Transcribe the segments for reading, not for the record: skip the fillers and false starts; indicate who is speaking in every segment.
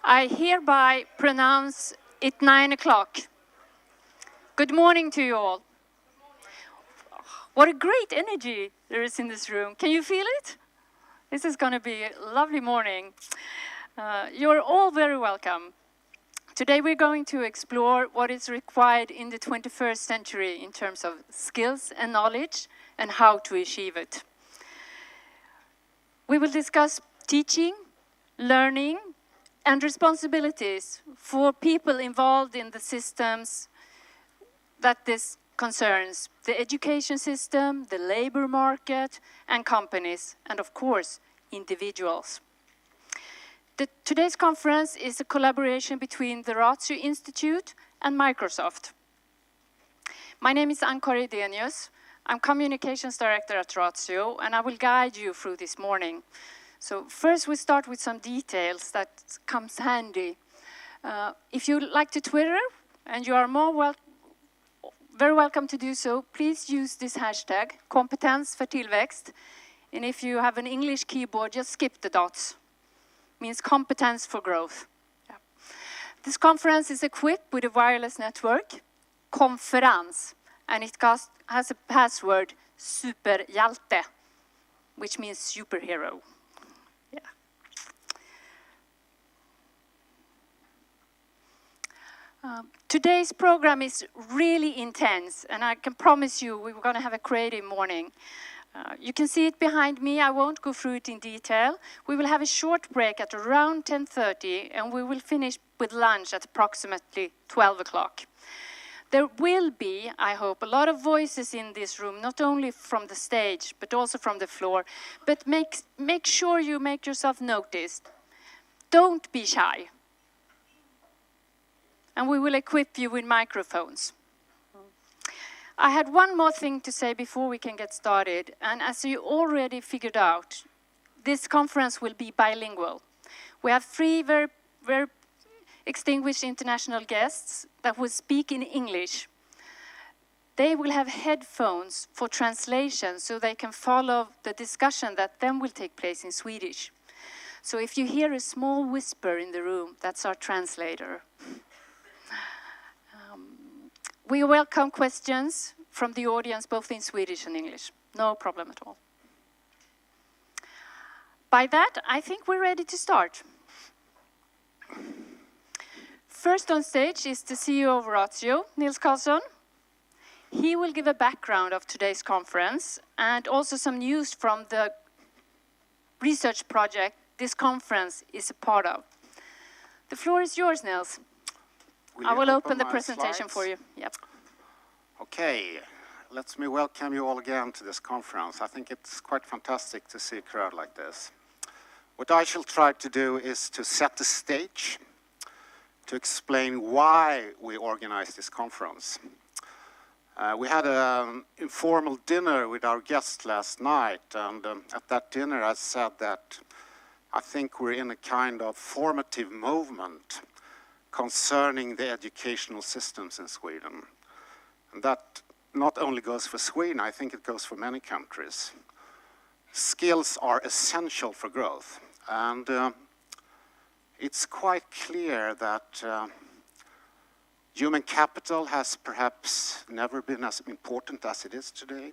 Speaker 1: I hereby pronounce it 9 o'clock. Good morning to you all. What a great energy there is in this room. Can you feel it? This is going to be a lovely morning. You're all very welcome. Today we're going to explore what is required in the 21st century in terms of skills and knowledge and how to achieve it. We will discuss teaching, learning, and responsibilities for people involved in the systems that this concerns: the education system, the labor market, and companies, and of course, individuals. Today's conference is a collaboration between the Ratio Institute and Microsoft. My name is Ann-Kari Denius. I'm Communications Director at Ratio, and I will guide you through this morning. So first we start with some details that comes handy. If you like to Twitter, and you are very welcome to do so, please use this hashtag, kompetens för tillväxt. And if you have an English keyboard, just skip the dots. Means competence for growth. Yeah. This conference is equipped with a wireless network, konferens, and it has a password, superhjälte, which means superhero. Yeah. Today's program is really intense, and I can promise you we're going to have a creative morning. You can see it behind me. I won't go through it in detail. We will have a short break at around 10:30, and we will finish with lunch at approximately 12 o'clock. There will be, I hope, a lot of voices in this room, not only from the stage, but also from the floor. But make sure you make yourself noticed. Don't be shy. And we will equip you with microphones. I had one more thing to say before we can get started, and as you already figured out, this conference will be bilingual. We have three very distinguished international guests that will speak in English. They will have headphones for translation so they can follow the discussion that then will take place in Swedish. So if you hear a small whisper in the room, that's our translator. We welcome questions from the audience, both in Swedish and English. No problem at all. By that, I think we're ready to start. First on stage is the CEO of Ratio, Nils Karlson. He will give a background of today's conference and also some news from the research project this conference is a part of. The floor is yours, Nils. I will open the presentation for you. Yep.
Speaker 2: Okay, let me welcome you all again to this conference. I think it's quite fantastic to see a crowd like this. What I shall try to do is to set the stage, to explain why we organized this conference. We had an informal dinner with our guests last night, and at that dinner I said that I think we're in a kind of formative movement concerning the educational systems in Sweden. And that not only goes for Sweden, I think it goes for many countries. Skills are essential for growth. And it's quite clear that human capital has perhaps never been as important as it is today.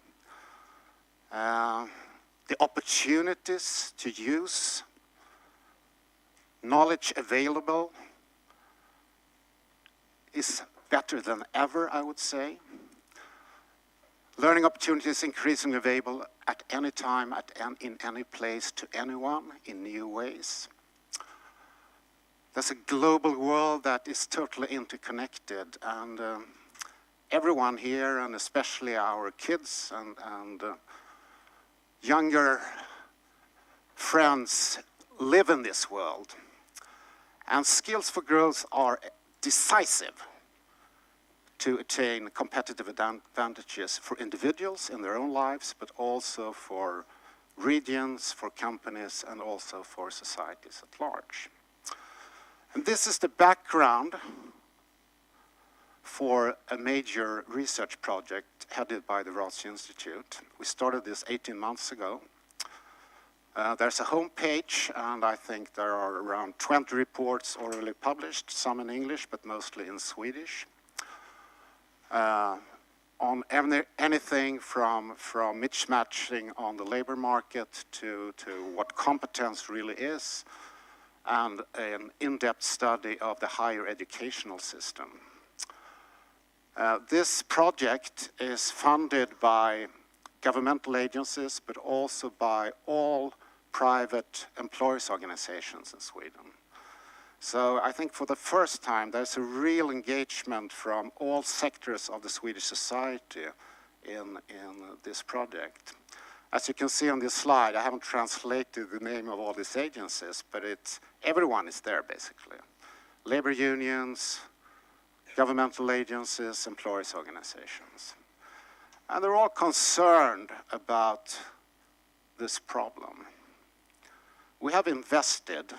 Speaker 2: The opportunities to use knowledge available is better than ever, I would say. Learning opportunities increasingly available at any time, in any place, to anyone in new ways. There's a global world that is totally interconnected, and everyone here, and especially our kids and younger friends, live in this world. And skills for growth are decisive to attain competitive advantages for individuals in their own lives, but also for regions, for companies, and also for societies at large. And this is the background for a major research project headed by the Ratio Institute. We started this 18 months ago. There's a homepage, and I think there are around 20 reports already published, some in English, but mostly in Swedish, on anything from mismatching on the labor market to what competence really is, and an in-depth study of the higher educational system. This project is funded by governmental agencies, but also by all private employers' organizations in Sweden. So I think for the first time there's a real engagement from all sectors of the Swedish society in this project. As you can see on this slide, I haven't translated the name of all these agencies, but everyone is there basically. Labor unions, governmental agencies, employers' organizations. And they're all concerned about this problem. We have invested,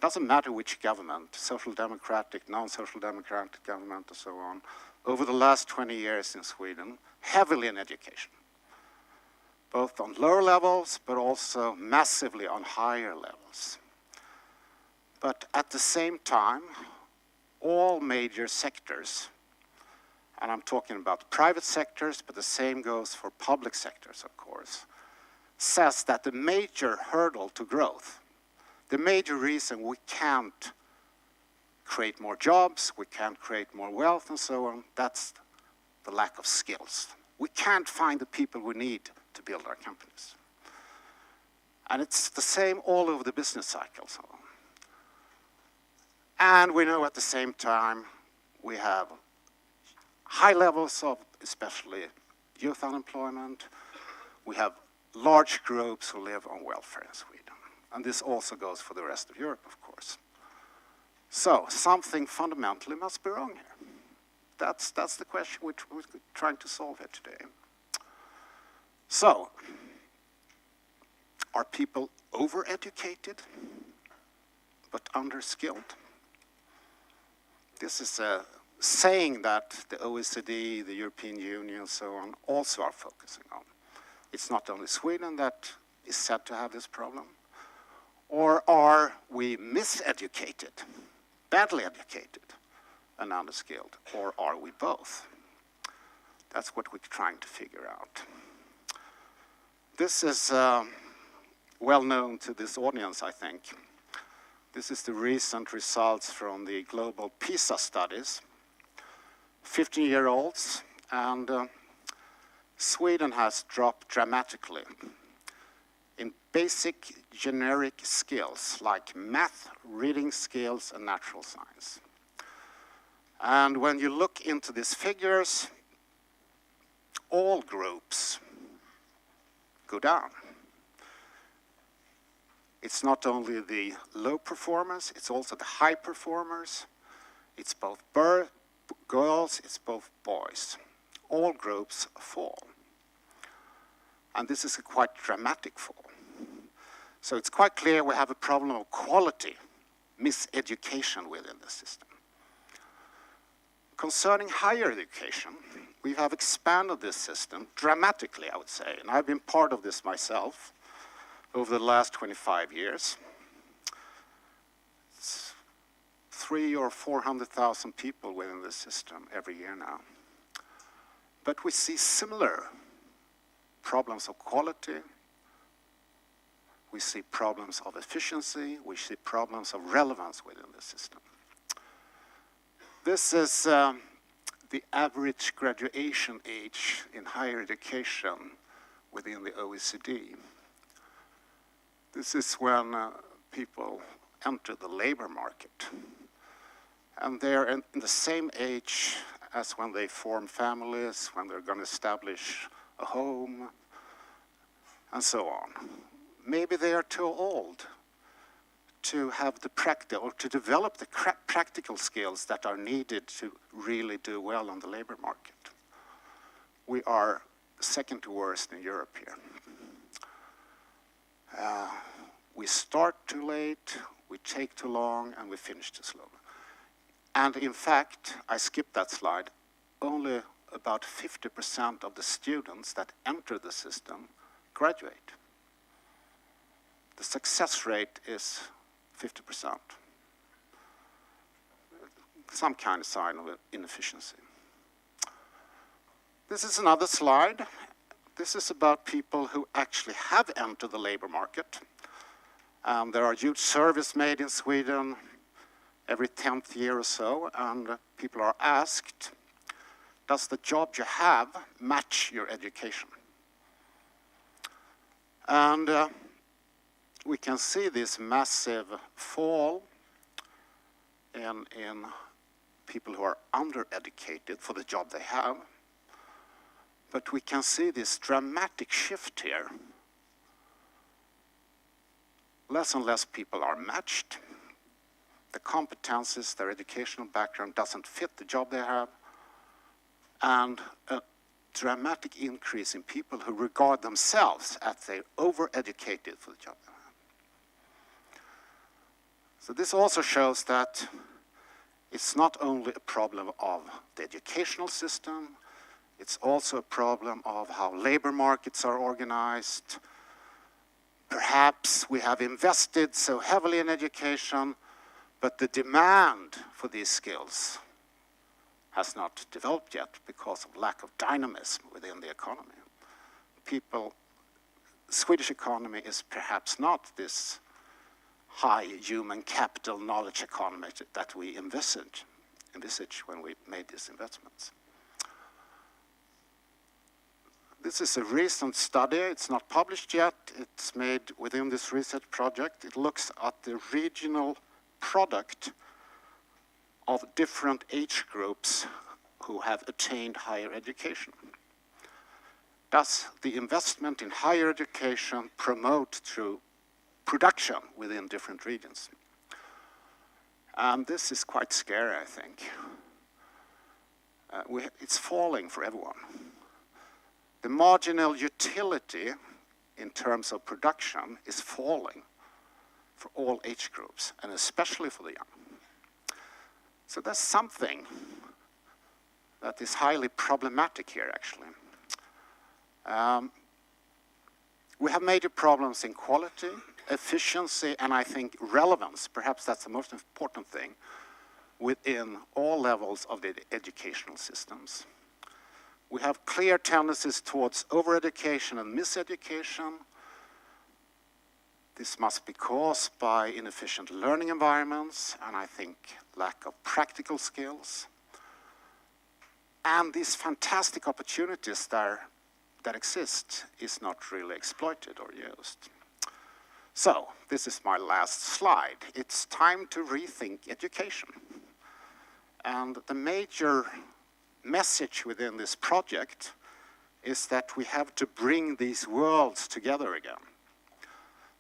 Speaker 2: doesn't matter which government, social democratic, non-social democratic government and so on, over the last 20 years in Sweden, heavily in education. Both on lower levels, but also massively on higher levels. But at the same time, all major sectors, and I'm talking about private sectors, but the same goes for public sectors, of course, says that the major hurdle to growth, the major reason we can't create more jobs, we can't create more wealth and so on, that's the lack of skills. We can't find the people we need to build our companies. And it's the same all over the business cycle. So on. And we know at the same time we have high levels of especially youth unemployment. We have large groups who live on welfare in Sweden. And this also goes for the rest of Europe, of course. So something fundamentally must be wrong here. That's the question we're trying to solve here today. So, are people overeducated but underskilled? This is a saying that the OECD, the European Union, and so on, also are focusing on. It's not only Sweden that is said to have this problem. Or are we miseducated, badly educated, and underskilled? Or are we both? That's what we're trying to figure out. This is well known to this audience, I think. This is the recent results from the global PISA studies. 15-year-olds, and Sweden has dropped dramatically in basic generic skills like math, reading skills, and natural science. And when you look into these figures, all groups go down. It's not only the low performers, it's also the high performers. It's both girls, it's both boys. All groups fall. And this is a quite dramatic fall. So it's quite clear we have a problem of quality, miseducation within the system. Concerning higher education, we have expanded this system dramatically, I would say, and I've been part of this myself over the last 25 years. It's 300,000 or 400,000 people within the system every year now. But we see similar problems of quality, we see problems of efficiency, we see problems of relevance within the system. This is the average graduation age in higher education within the OECD. This is when people enter the labor market. And they're in the same age as when they form families, when they're going to establish a home, and so on. Maybe they are too old to have the practical, or to develop the practical skills that are needed to really do well on the labor market. We are second to worst in Europe here. We start too late, we take too long, and we finish too slow. And in fact, I skipped that slide, only about 50% of the students that enter the system graduate. the success rate is 50%. Some kind of sign of inefficiency. This is another slide. This is about people who actually have entered the labor market. There are huge surveys made in Sweden every 10th year or so, and people are asked, does the job you have match your education? And we can see this massive fall in people who are under-educated for the job they have. But we can see this dramatic shift here. Less and less people are matched. The competences, their educational background doesn't fit the job they have. And a dramatic increase in people who regard themselves as they're over-educated for the job they have. So this also shows that it's not only a problem of the educational system, it's also a problem of how labor markets are organized. Perhaps we have invested so heavily in education, but the demand for these skills has not developed yet because of lack of dynamism within the economy. Swedish economy is perhaps not this high human capital knowledge economy that we envisaged when we made these investments. This is a recent study. It's not published yet. It's made within this research project. It looks at the regional product of different age groups who have attained higher education. Does the investment in higher education promote through production within different regions? And this is quite scary, I think. It's falling for everyone. The marginal utility in terms of production is falling for all age groups, and especially for the young. So there's something that is highly problematic here, actually. We have major problems in quality, efficiency, and I think relevance. Perhaps that's the most important thing within all levels of the educational systems. We have clear tendencies towards over-education and miseducation. This must be caused by inefficient learning environments, and I think lack of practical skills. And these fantastic opportunities that exist is not really exploited or used. So, this is my last slide. It's time to rethink education. And the major message within this project is that we have to bring these worlds together again.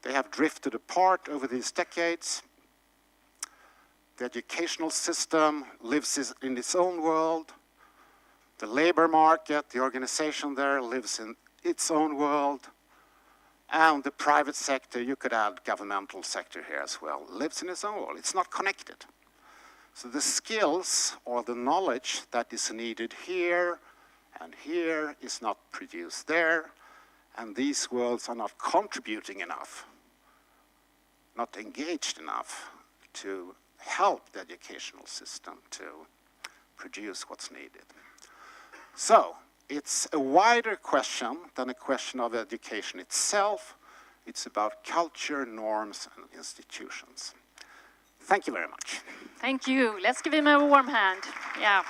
Speaker 2: They have drifted apart over these decades. The educational system lives in its own world. The labor market, the organization there, lives in its own world. And the private sector, you could add governmental sector here as well, lives in its own world. It's not connected. So the skills or the knowledge that is needed here and here is not produced there. And these worlds are not contributing enough, not engaged enough to help the educational system to produce what's needed. So it's a wider question than a question of education itself. It's about culture, norms, and institutions. Thank you very much.
Speaker 1: Thank you. Let's give him a warm hand. Yeah.